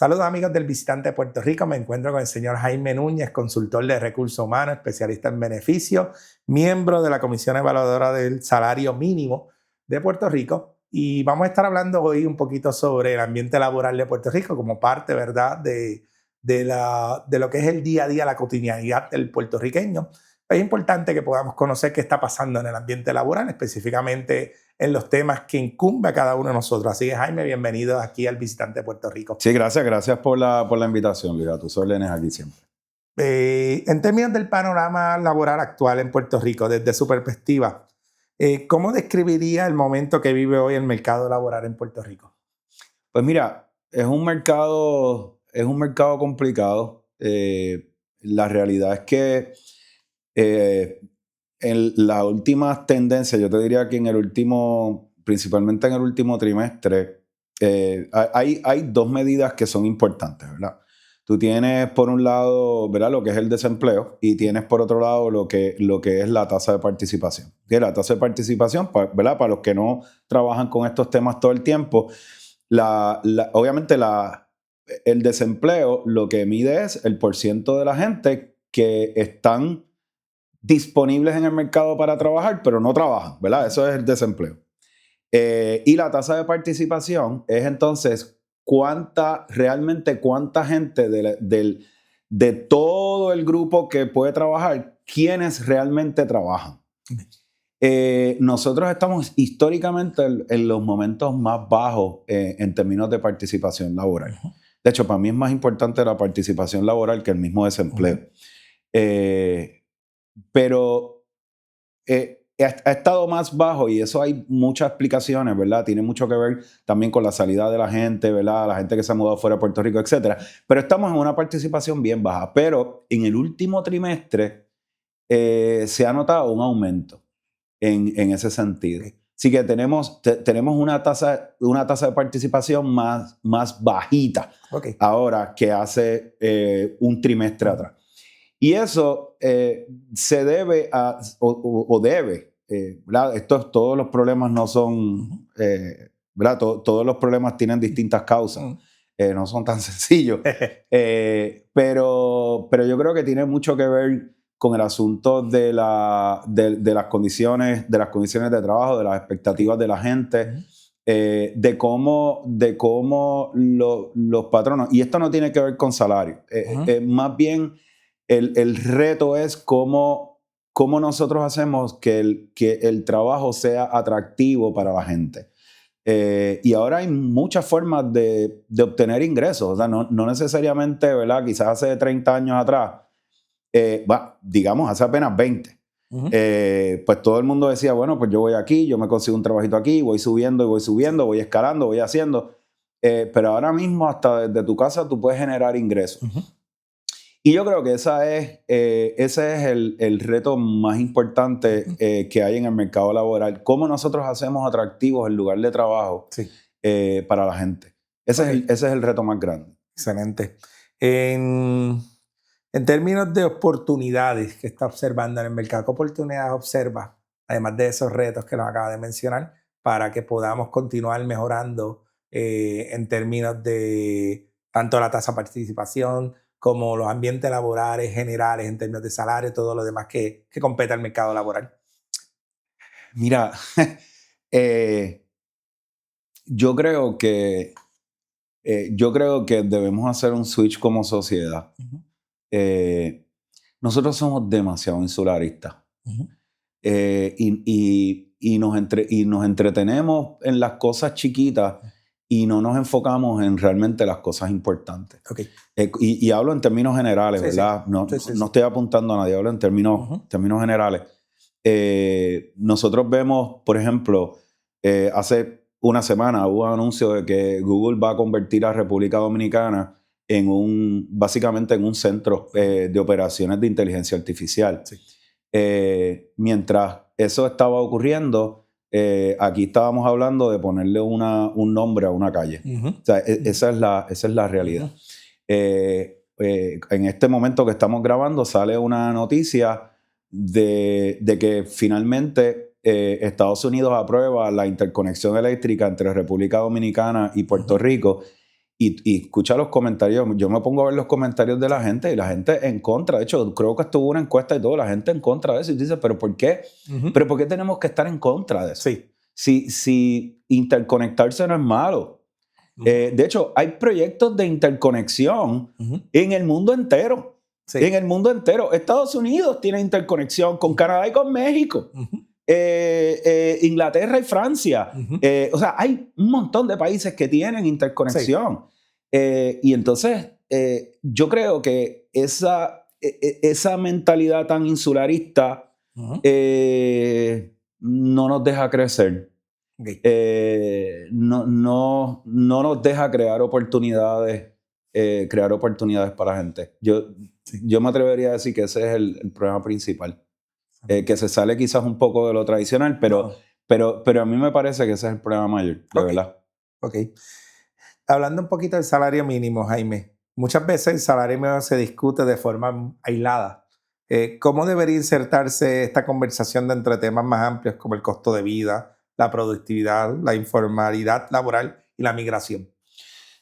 Saludos amigos del Visitante de Puerto Rico, me encuentro con el señor Jaime Núñez, consultor de recursos humanos, especialista en beneficios, miembro de la Comisión Evaluadora del Salario Mínimo de Puerto Rico, y vamos a estar hablando hoy un poquito sobre el ambiente laboral de Puerto Rico como parte, ¿verdad?, de lo que es el día a día, la cotidianidad del puertorriqueño. Es importante que podamos conocer qué está pasando en el ambiente laboral, específicamente en los temas que incumbe a cada uno de nosotros. Así que, Jaime, bienvenido aquí al Visitante de Puerto Rico. Sí, gracias por la invitación, Luis. A tus órdenes aquí siempre. En términos del panorama laboral actual en Puerto Rico, desde su perspectiva, ¿cómo describiría el momento que vive hoy el mercado laboral en Puerto Rico? Pues mira, es un mercado complicado. La realidad es que en las últimas tendencias, yo te diría que principalmente en el último trimestre, hay dos medidas que son importantes, ¿verdad? Tú tienes por un lado, ¿verdad?, lo que es el desempleo, y tienes por otro lado lo que es la tasa de participación. Y la tasa de participación, ¿verdad?, para los que no trabajan con estos temas todo el tiempo, obviamente el desempleo lo que mide es el % de la gente que están disponibles en el mercado para trabajar, pero no trabajan, ¿verdad? Eso es el desempleo. Y la tasa de participación es entonces realmente cuánta gente de todo el grupo que puede trabajar, quienes realmente trabajan. Nosotros estamos históricamente en los momentos más bajos en términos de participación laboral. De hecho, para mí es más importante la participación laboral que el mismo desempleo. Pero ha estado más bajo, y eso hay muchas explicaciones, ¿verdad? Tiene mucho que ver también con la salida de la gente, ¿verdad? La gente que se ha mudado fuera de Puerto Rico, etc. Pero estamos en una participación bien baja. Pero en el último trimestre se ha notado un aumento en ese sentido. Así que tenemos una tasa de participación más bajita ahora que hace un trimestre atrás. Y eso se debe ¿verdad? Todos los problemas no son, ¿verdad? Todos los problemas tienen distintas causas, no son tan sencillos. Pero yo creo que tiene mucho que ver con el asunto de las condiciones de trabajo, de las expectativas de la gente, de cómo los patronos, y esto no tiene que ver con salario, más bien el reto es cómo nosotros hacemos que el trabajo sea atractivo para la gente. Y ahora hay muchas formas de obtener ingresos. O sea, no necesariamente, ¿verdad? Quizás hace 30 años atrás, digamos, hace apenas 20. Pues todo el mundo decía, bueno, pues yo voy aquí, yo me consigo un trabajito aquí, voy subiendo, voy escalando, voy haciendo. Pero ahora mismo hasta desde tu casa tú puedes generar ingresos. Y yo creo que ese es el reto más importante que hay en el mercado laboral. ¿Cómo nosotros hacemos atractivos el lugar de trabajo para la gente? Ese es el reto más grande. Excelente. En términos de oportunidades que está observando en el mercado, ¿qué oportunidades observa, además de esos retos que nos acaba de mencionar, para que podamos continuar mejorando en términos de tanto la tasa de participación como los ambientes laborales generales en términos de salario, todo lo demás que compete al mercado laboral? Mira, yo creo que debemos hacer un switch como sociedad. Nosotros somos demasiado insularistas. Y nos entretenemos en las cosas chiquitas y no nos enfocamos en realmente las cosas importantes. Y hablo en términos generales, ¿verdad? No estoy apuntando a nadie, hablo en términos generales. Nosotros vemos, por ejemplo, hace una semana hubo un anuncio de que Google va a convertir a República Dominicana básicamente en un centro de operaciones de inteligencia artificial. Mientras eso estaba ocurriendo, aquí estábamos hablando de ponerle un nombre a una calle. O sea, esa es la realidad. En este momento que estamos grabando sale una noticia de que finalmente Estados Unidos aprueba la interconexión eléctrica entre República Dominicana y Puerto Rico, Y escucha los comentarios, yo me pongo a ver los comentarios de la gente y la gente en contra. De hecho, creo que estuvo una encuesta y todo, la gente en contra de eso. Y dice, ¿pero por qué? ¿Pero por qué tenemos que estar en contra de eso? Sí. Si interconectarse no es malo. De hecho, hay proyectos de interconexión en el mundo entero. Sí. En el mundo entero. Estados Unidos tiene interconexión con Canadá y con México. Inglaterra y Francia. O sea, hay un montón de países que tienen interconexión. Y entonces, yo creo que esa mentalidad tan insularista no nos deja crecer. Okay. No nos deja crear oportunidades para la gente. Yo me atrevería a decir que ese es el problema principal. Que se sale quizás un poco de lo tradicional, pero a mí me parece que ese es el problema mayor, de verdad. Ok. Hablando un poquito del salario mínimo, Jaime, muchas veces el salario mínimo se discute de forma aislada. ¿Cómo debería insertarse esta conversación de entre temas más amplios como el costo de vida, la productividad, la informalidad laboral y la migración?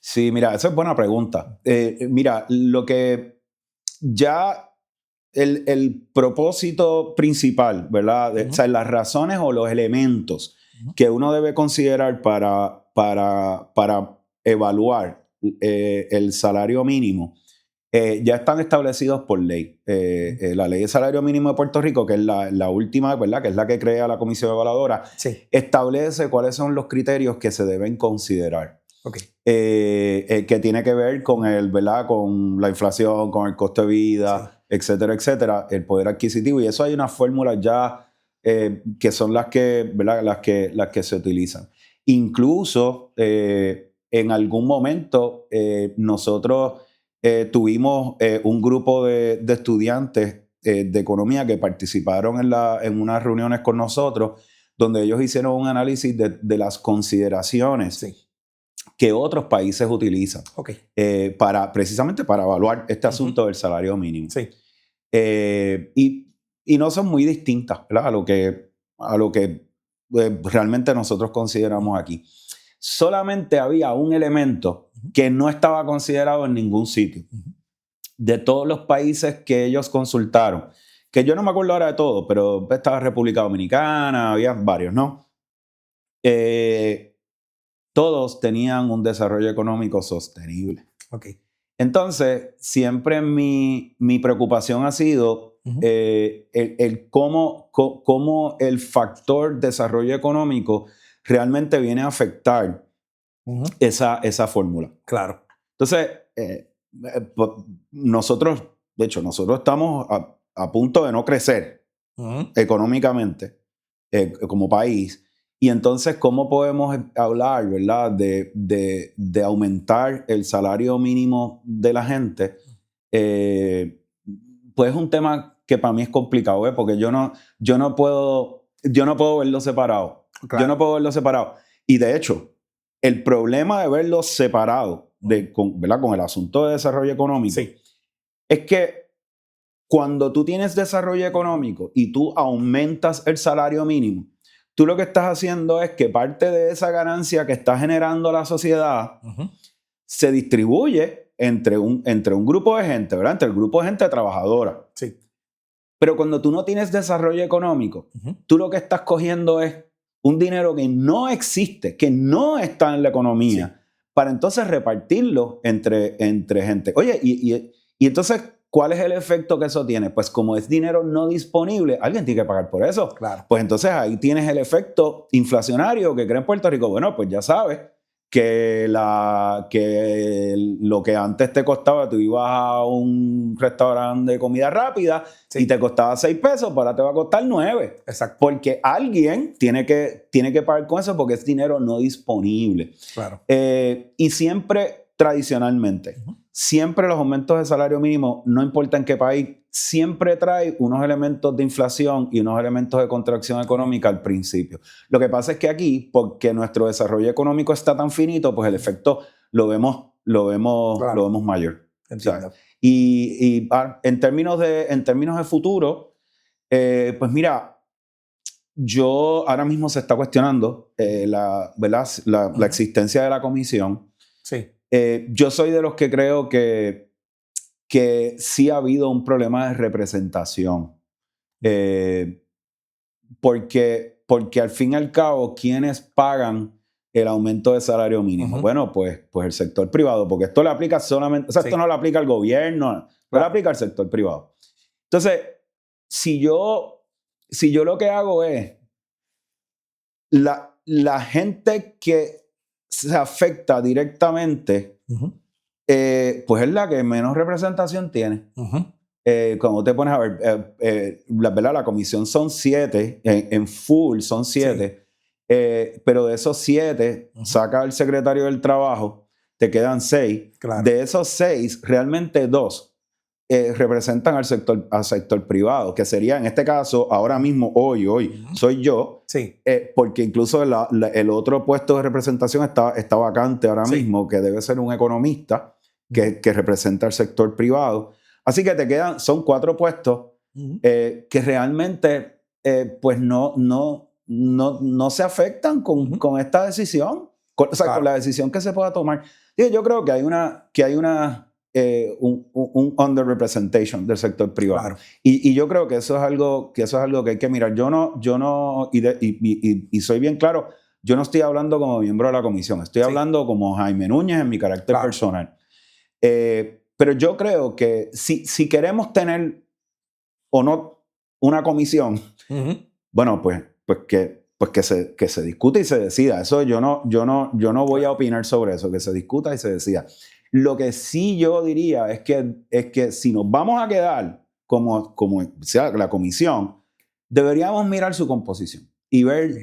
Sí, mira, esa es buena pregunta. Mira, lo que ya el propósito principal, ¿verdad? O sea, las razones o los elementos que uno debe considerar para evaluar el salario mínimo ya están establecidos por ley. La ley de salario mínimo de Puerto Rico, que es la última, ¿verdad? Que es la que crea la comisión evaluadora, establece cuáles son los criterios que se deben considerar. Okay. Que tiene que ver con ¿verdad? Con la inflación, con el costo de vida, etcétera, etcétera, el poder adquisitivo. Y eso hay unas fórmulas ya que son las que, ¿verdad? las que se utilizan. Incluso en algún momento nosotros tuvimos un grupo de estudiantes de economía que participaron en unas reuniones con nosotros donde ellos hicieron un análisis de las consideraciones que otros países utilizan precisamente para evaluar este asunto del salario mínimo. Y no son muy distintas, ¿verdad? a lo que realmente nosotros consideramos aquí. Solamente había un elemento que no estaba considerado en ningún sitio. De todos los países que ellos consultaron, que yo no me acuerdo ahora de todo, pero estaba República Dominicana, había varios, ¿no? Todos tenían un desarrollo económico sostenible. Entonces, siempre mi preocupación ha sido cómo el factor desarrollo económico realmente viene a afectar esa fórmula. Claro. Entonces, nosotros estamos a punto de no crecer económicamente como país. Y entonces, ¿cómo podemos hablar, ¿verdad? de aumentar el salario mínimo de la gente? Pues es un tema que para mí es complicado, porque yo no puedo verlo separado. Claro. Yo no puedo verlo separado. Y de hecho, el problema de verlo separado ¿verdad? Con el asunto de desarrollo económico es que cuando tú tienes desarrollo económico y tú aumentas el salario mínimo, tú lo que estás haciendo es que parte de esa ganancia que está generando la sociedad se distribuye entre un grupo de gente, ¿verdad? Entre el grupo de gente trabajadora. Pero cuando tú no tienes desarrollo económico, tú lo que estás cogiendo es un dinero que no existe, que no está en la economía, para entonces repartirlo entre gente. Oye, y entonces, ¿cuál es el efecto que eso tiene? Pues como es dinero no disponible, alguien tiene que pagar por eso. Claro. Pues entonces ahí tienes el efecto inflacionario que crea en Puerto Rico. Bueno, pues ya sabes que lo que antes te costaba, tú ibas a un restaurante de comida rápida y te costaba 6 pesos, ahora te va a costar 9. Exacto. Porque alguien tiene que pagar con eso porque es dinero no disponible. Claro. Y siempre, tradicionalmente, siempre los aumentos de salario mínimo, no importa en qué país, siempre trae unos elementos de inflación y unos elementos de contracción económica al principio. Lo que pasa es que aquí, porque nuestro desarrollo económico está tan finito, pues el efecto lo vemos mayor. Entiendo. Y en términos de futuro, pues mira, ahora mismo se está cuestionando la existencia de la comisión. Yo soy de los que creo que sí ha habido un problema de representación. Porque al fin y al cabo, ¿quiénes pagan el aumento de salario mínimo? Ujú. Bueno, pues el sector privado, porque esto le aplica solamente, o sea, Sí. esto no le aplica al gobierno, esto le aplica al sector privado. Entonces, si yo lo que hago es la gente que se afecta directamente, Ujú. pues es la que menos representación tiene. Ujú. Cuando te pones a ver, ¿verdad? La comisión son 7, en full son 7, pero de esos 7, Ujú. saca el secretario del trabajo, te quedan 6. Claro. De esos 6, realmente 2 representan al sector privado, que sería en este caso, ahora mismo, hoy, Ujú. soy yo, Sí. porque incluso el otro puesto de representación está vacante ahora Sí. mismo, que debe ser un economista que representa al sector privado. Así que te quedan, son 4 puestos que realmente pues no se afectan con esta decisión, o sea, con la decisión que se pueda tomar. Yo creo que hay un underrepresentation del sector privado. Claro. Y yo creo que eso es algo que hay que mirar. Yo no y soy bien claro, yo no estoy hablando como miembro de la comisión, estoy hablando como Jaime Núñez en mi carácter personal. Pero yo creo que si queremos tener o no una comisión, bueno, pues que se discute y se decida. Eso yo no voy a opinar sobre eso, que se discuta y se decida. Lo que sí yo diría es que si nos vamos a quedar como sea la comisión, deberíamos mirar su composición y ver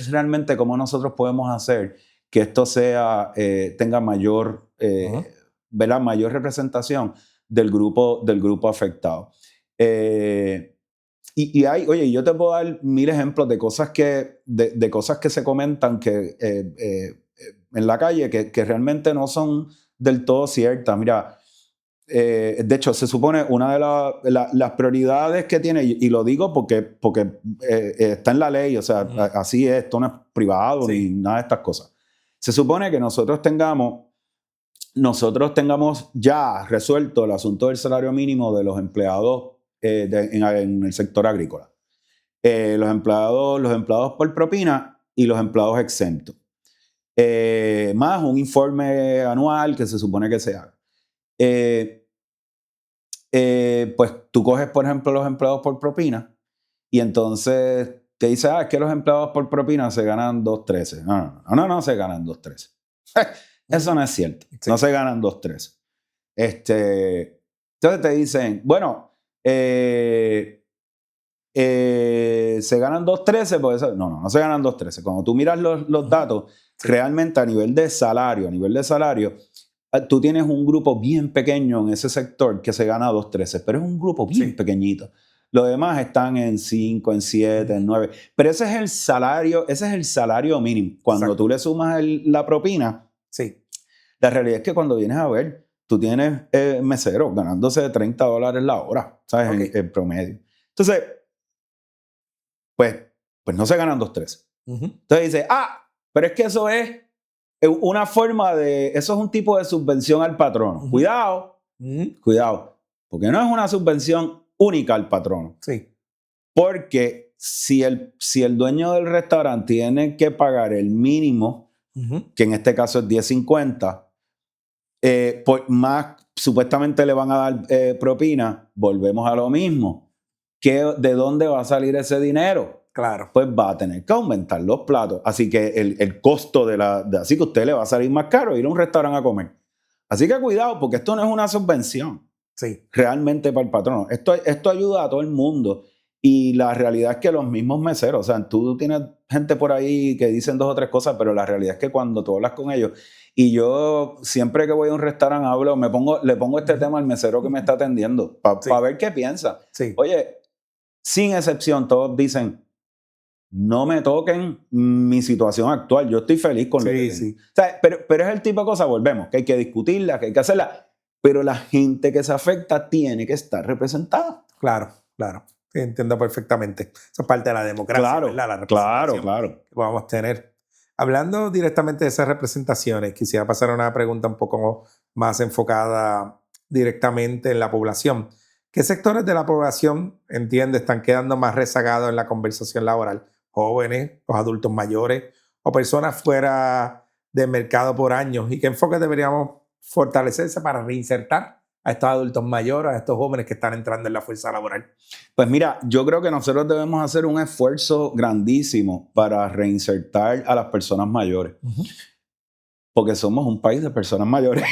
realmente cómo nosotros podemos hacer que esto tenga mayor mayor representación del grupo afectado. Oye, yo te puedo dar 1000 ejemplos de cosas de cosas que se comentan en la calle que realmente no son del todo ciertas. Mira, de hecho, se supone una de las prioridades que tiene, y lo digo porque está en la ley, o sea, así es, esto no es privado ni nada de estas cosas. Se supone que nosotros tengamos ya resuelto el asunto del salario mínimo de los empleados en el sector agrícola. Los empleados por propina y los empleados exentos. Más un informe anual que se supone que se haga. Pues tú coges, por ejemplo, los empleados por propina y entonces te dice, es que los empleados por propina se ganan 2.13. No se ganan 2.13. Eso no es cierto. Sí. No se ganan 2.13. Entonces te dicen, bueno, se ganan 2.13, pues no se ganan 2.13. Cuando tú miras los datos, realmente a nivel de salario, tú tienes un grupo bien pequeño en ese sector que se gana 2.13, pero es un grupo bien pequeñito. Los demás están en 5, en 7, en 9. Pero ese es el salario mínimo. Cuando tú le sumas la propina, la realidad es que cuando vienes a ver, tú tienes meseros ganándose $30 la hora, ¿sabes? En promedio. Entonces, pues no se ganan 2.13. Entonces dice, pero es que eso es una forma eso es un tipo de subvención al patrono. Cuidado, porque no es una subvención única al patrono. Porque si el dueño del restaurante tiene que pagar el mínimo, que en este caso es $10.50, pues más supuestamente le van a dar propina, volvemos a lo mismo. ¿De dónde va a salir ese dinero? Claro. Pues va a tener que aumentar los platos. Así que el costo así que a usted le va a salir más caro ir a un restaurante a comer. Así que cuidado, porque esto no es una subvención realmente para el patrono. Esto ayuda a todo el mundo. Y la realidad es que los mismos meseros, o sea, tú tienes gente por ahí que dicen 2 o 3 cosas, pero la realidad es que cuando tú hablas con ellos, y yo siempre que voy a un restaurante le pongo este tema al mesero que me está atendiendo para ver qué piensa. Oye, sin excepción, todos dicen, no me toquen mi situación actual, yo estoy feliz con lo que tengo. O sea, pero es el tipo de cosas, volvemos, que hay que discutirla, que hay que hacerla, pero la gente que se afecta tiene que estar representada. Claro. Sí, entiendo perfectamente. Eso es parte de la democracia, ¿verdad? La representación Claro. que podamos tener. Hablando directamente de esas representaciones, quisiera pasar a una pregunta un poco más enfocada directamente en la población. ¿Qué sectores de la población, entiende, están quedando más rezagados en la conversación laboral? ¿Jóvenes, los adultos mayores o personas fuera del mercado por años? ¿Y qué enfoques deberíamos fortalecerse para reinsertar a estos adultos mayores, a estos jóvenes que están entrando en la fuerza laboral? Pues mira, yo creo que nosotros debemos hacer un esfuerzo grandísimo para reinsertar a las personas mayores, porque somos un país de personas mayores.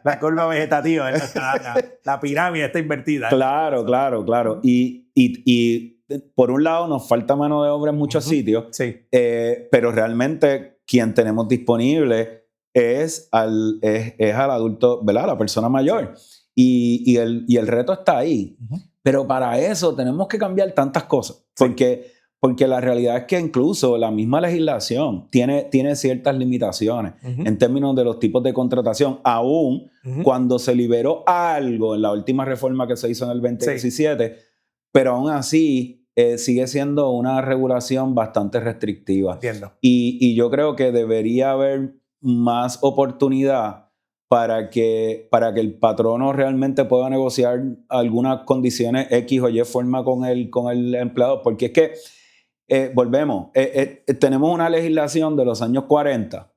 La curva vegetativa, la pirámide está invertida. Claro, claro, claro. Y por un lado nos falta mano de obra en muchos sitios, Sí. pero realmente quien tenemos disponible es al adulto, ¿verdad? La persona mayor. Y el reto está ahí. Pero para eso tenemos que cambiar tantas cosas. Porque la realidad es que incluso la misma legislación tiene ciertas limitaciones en términos de los tipos de contratación. Aún cuando se liberó algo en la última reforma que se hizo en el 2017, pero aún así sigue siendo una regulación bastante restrictiva. Entiendo. Y yo creo que debería haber más oportunidad para que el patrono realmente pueda negociar algunas condiciones X o Y forma con el empleado, porque es que volvemos, tenemos una legislación de los años 40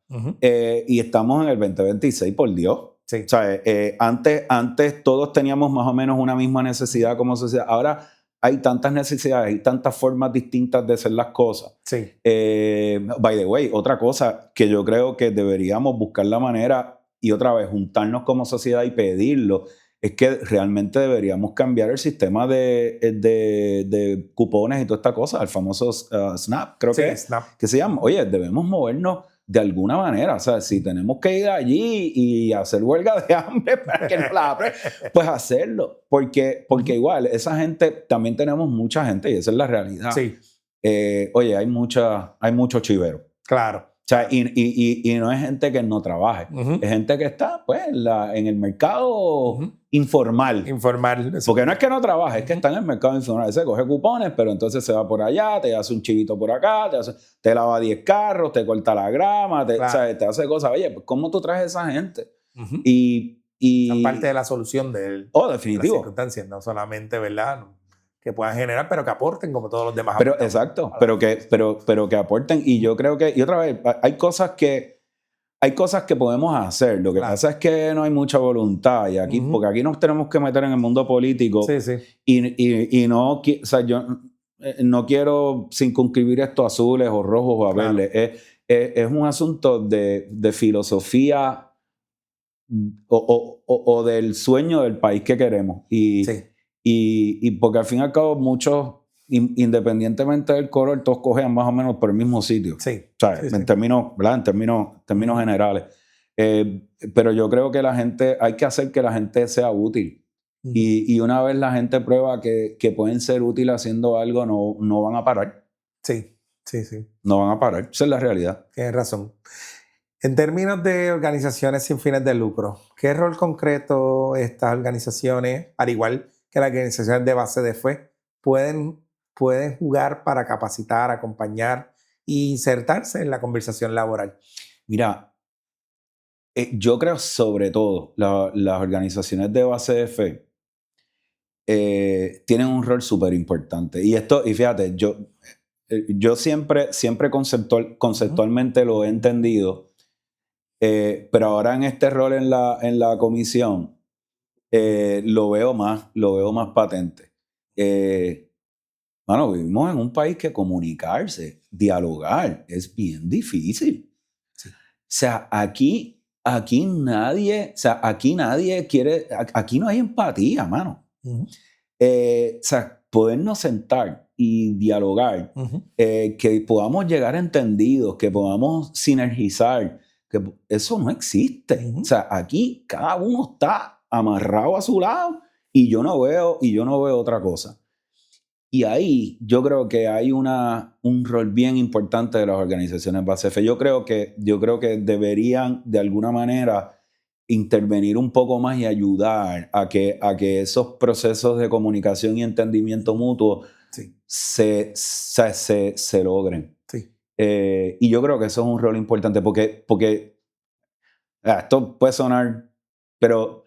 y estamos en el 2026, por Dios. Sí. O sea, antes todos teníamos más o menos una misma necesidad como sociedad. Ahora hay tantas necesidades, hay tantas formas distintas de hacer las cosas. Sí. By the way, otra cosa que yo creo que deberíamos buscar la manera y otra vez juntarnos como sociedad y pedirlo, es que realmente deberíamos cambiar el sistema de cupones y toda esta cosa, el famoso SNAP, creo que se llama. Oye, debemos movernos de alguna manera. O sea, si tenemos que ir allí y hacer huelga de hambre para que nos la abren, pues hacerlo. Porque igual, esa gente, también tenemos mucha gente y esa es la realidad. Sí. Oye, hay mucho chivero. Claro. O sea, y no es gente que no trabaje, es gente que está pues en el mercado informal. Porque no es que no trabaje, es que está en el mercado informal. Se coge cupones, pero entonces se va por allá, te hace un chivito por acá, te lava 10 carros, te corta la grama, o sea, te hace cosas. Oye, pues ¿cómo tú traes a esa gente? Y parte de la solución de definitivo. las circunstancias, no solamente, ¿verdad?, que puedan generar, pero que aporten como todos los demás. Pero exacto, pero que aporten. Y yo creo que, y otra vez, hay cosas que podemos hacer. Lo que pasa es que no hay mucha voluntad. Y aquí, porque aquí nos tenemos que meter en el mundo político. Sí, sí. Y no, o sea, yo no quiero circunscribir esto a azules o rojos o a verdes. Es un asunto de filosofía o del sueño del país que queremos. Y porque al fin y al cabo muchos, independientemente del color, todos cogen más o menos por el mismo sitio. Sí. O sea, en términos, ¿verdad? En términos generales. Pero yo creo que hay que hacer que la gente sea útil. Y una vez la gente prueba que pueden ser útiles haciendo algo, no van a parar. Sí. No van a parar. Esa es la realidad. Tienes razón. En términos de organizaciones sin fines de lucro, ¿qué rol concreto estas organizaciones, al igual que las organizaciones de base de fe, pueden jugar para capacitar, acompañar e insertarse en la conversación laboral? Mira, yo creo sobre todo las organizaciones de base de fe tienen un rol súper importante. Y fíjate, yo siempre conceptualmente lo he entendido, pero ahora en este rol en la comisión lo veo más patente. Bueno, vivimos en un país que comunicarse, dialogar, es bien difícil. Sí. O sea, aquí nadie quiere, aquí no hay empatía, mano. O sea, podernos sentar y dialogar, que podamos llegar a entendidos, que podamos sinergizar, que eso no existe. O sea, aquí cada uno está amarrado a su lado y yo no veo otra cosa. Y ahí yo creo que hay un rol bien importante de las organizaciones base de fe. Yo creo que deberían de alguna manera intervenir un poco más y ayudar a que esos procesos de comunicación y entendimiento mutuo se logren. Y yo creo que eso es un rol importante porque esto puede sonar, pero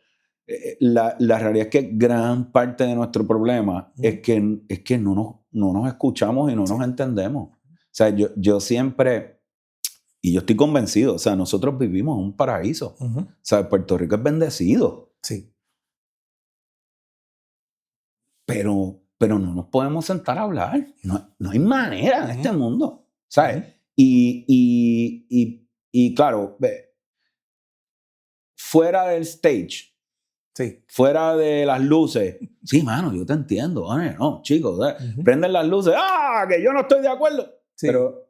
la realidad es que gran parte de nuestro problema es que no nos escuchamos y no nos entendemos. O sea, yo siempre, y yo estoy convencido, o sea, nosotros vivimos en un paraíso. O sea, Puerto Rico es bendecido. Sí. Pero no nos podemos sentar a hablar. No hay manera en este mundo, ¿sabes? Y claro, fuera del stage, Sí. fuera de las luces, sí, mano, yo te entiendo. No, chicos, prenden las luces, que yo no estoy de acuerdo. Sí. Pero,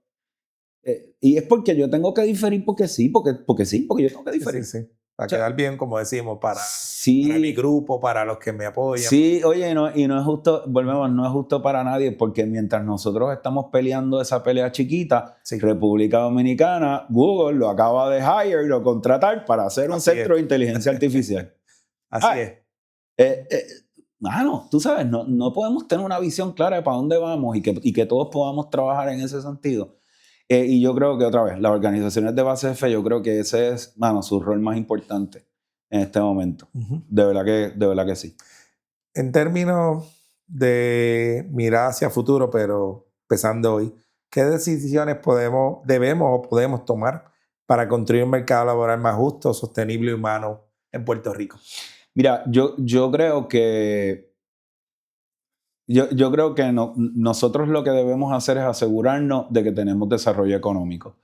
y es porque yo tengo que diferir porque yo tengo que diferir. Sí. Para quedar bien, como decimos, para Sí, mi grupo, para los que me apoyan. sí, oye, y no es justo, volvemos, no es justo para nadie, porque mientras nosotros estamos peleando esa pelea chiquita, República Dominicana, Google lo acaba de hire, lo contratar para hacer un centro de inteligencia artificial. Así es. Mano, tú sabes, no podemos tener una visión clara de para dónde vamos y que todos podamos trabajar en ese sentido. Y yo creo que, otra vez, las organizaciones de base de fe, yo creo que ese es, mano, su rol más importante en este momento. De verdad que sí. En términos de mirar hacia futuro, pero empezando hoy, ¿qué decisiones debemos o podemos tomar para construir un mercado laboral más justo, sostenible y humano en Puerto Rico? Mira, yo creo que nosotros lo que debemos hacer es asegurarnos de que tenemos desarrollo económico.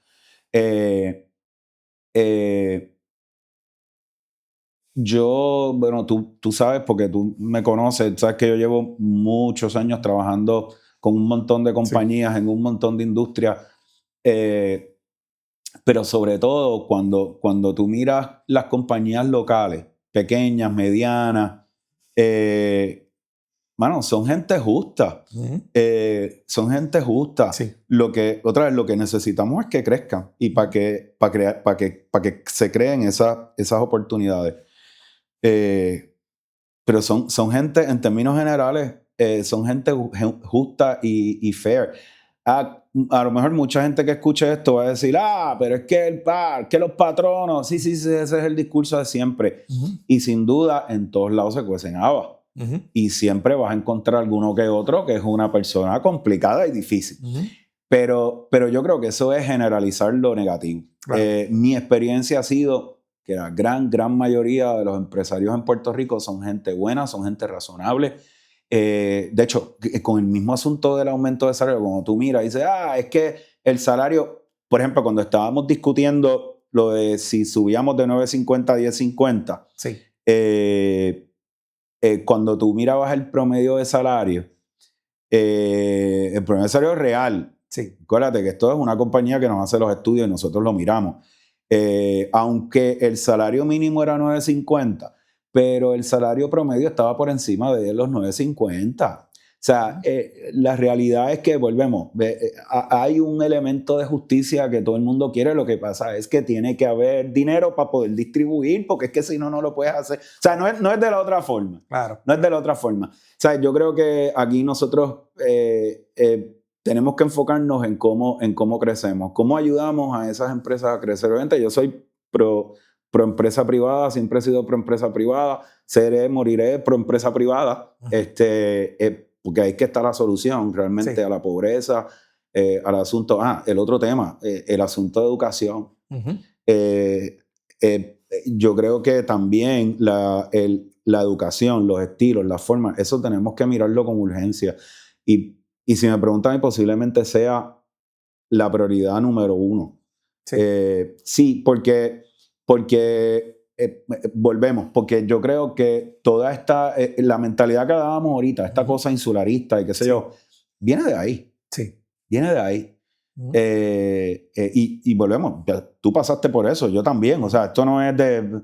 Bueno, tú sabes, porque tú me conoces, sabes que yo llevo muchos años trabajando con un montón de compañías, en un montón de industrias, pero sobre todo cuando tú miras las compañías locales, pequeñas, medianas, mano, son gente justa. Son gente justa. Sí. Otra vez, lo que necesitamos es que crezcan y para que se creen esas oportunidades. Pero son gente, en términos generales, son gente justa y fair. A lo mejor mucha gente que escuche esto va a decir, pero es que los patronos, sí, ese es el discurso de siempre. Y sin duda, en todos lados se cuecen habas. Y siempre vas a encontrar alguno que otro que es una persona complicada y difícil. Pero yo creo que eso es generalizar lo negativo. Claro. Mi experiencia ha sido que la gran mayoría de los empresarios en Puerto Rico son gente buena, son gente razonable. De hecho, con el mismo asunto del aumento de salario, cuando tú miras y dices, es que el salario, por ejemplo, cuando estábamos discutiendo lo de si subíamos de 9.50 a 10.50, sí. Cuando tú mirabas el promedio de salario, el promedio de salario real, sí. Acuérdate que esto es una compañía que nos hace los estudios y nosotros lo miramos. Aunque el salario mínimo era 9.50, pero el salario promedio estaba por encima de los 9.50. O sea, la realidad es que, volvemos, hay un elemento de justicia que todo el mundo quiere, lo que pasa es que tiene que haber dinero para poder distribuir, porque es que si no, no lo puedes hacer. O sea, no es de la otra forma. Claro. No es de la otra forma. O sea, yo creo que aquí nosotros tenemos que enfocarnos en cómo crecemos, cómo ayudamos a esas empresas a crecer. Obviamente yo soy pro empresa privada, siempre he sido pro empresa privada, moriré pro empresa privada, porque ahí es que está la solución realmente a la pobreza, al asunto, el otro tema, el asunto de educación. Yo creo que también la educación, los estilos, las formas, eso tenemos que mirarlo con urgencia. Y si me preguntan, posiblemente sea la prioridad número 1. Sí, sí, porque volvemos, porque yo creo que toda esta, la mentalidad que dábamos ahorita, esta cosa insularista y qué sé yo, viene de ahí. Sí. Viene de ahí. Y volvemos, tú pasaste por eso, yo también, o sea, esto no es de...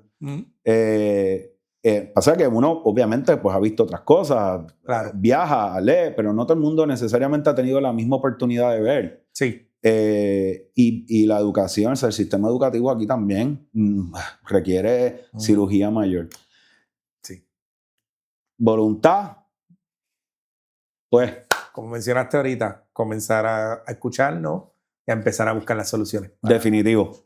pasa que uno obviamente pues ha visto otras cosas, claro. Viaja, lee, pero no todo el mundo necesariamente ha tenido la misma oportunidad de ver. Sí. Y la educación, o sea, el sistema educativo aquí también requiere cirugía mayor. Sí. Voluntad, pues... Como mencionaste ahorita, comenzar a escucharnos, y a empezar a buscar las soluciones. Definitivo.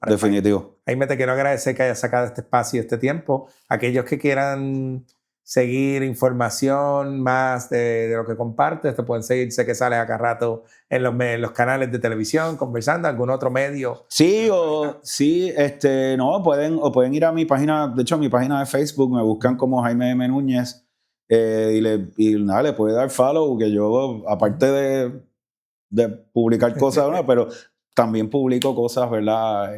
Jaime, te quiero agradecer que hayas sacado este espacio y este tiempo. Aquellos que quieran seguir información más de lo que compartes, te pueden seguir, sé que sales acá rato en los canales de televisión, conversando, algún otro medio. Sí, pueden ir a mi página, de hecho a mi página de Facebook, me buscan como Jaime M. Núñez, y nada, le puede dar follow, que yo, aparte de publicar cosas, ¿no? Pero también publico cosas, ¿verdad?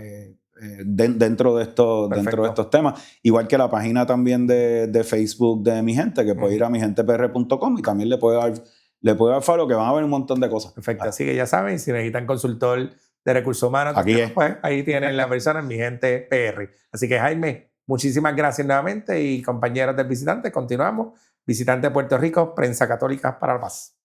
Dentro de estos temas. Igual que la página también de Facebook de Mi Gente, que puede ir a migentepr.com y también le puede dar follow, que van a ver un montón de cosas. Perfecto, así que ya saben, si necesitan consultor de recursos humanos, pues ahí tienen la persona en Mi Gente PR. Así que Jaime, muchísimas gracias nuevamente y compañeros del Visitante, continuamos. Visitante de Puerto Rico, Prensa Católica para la Paz.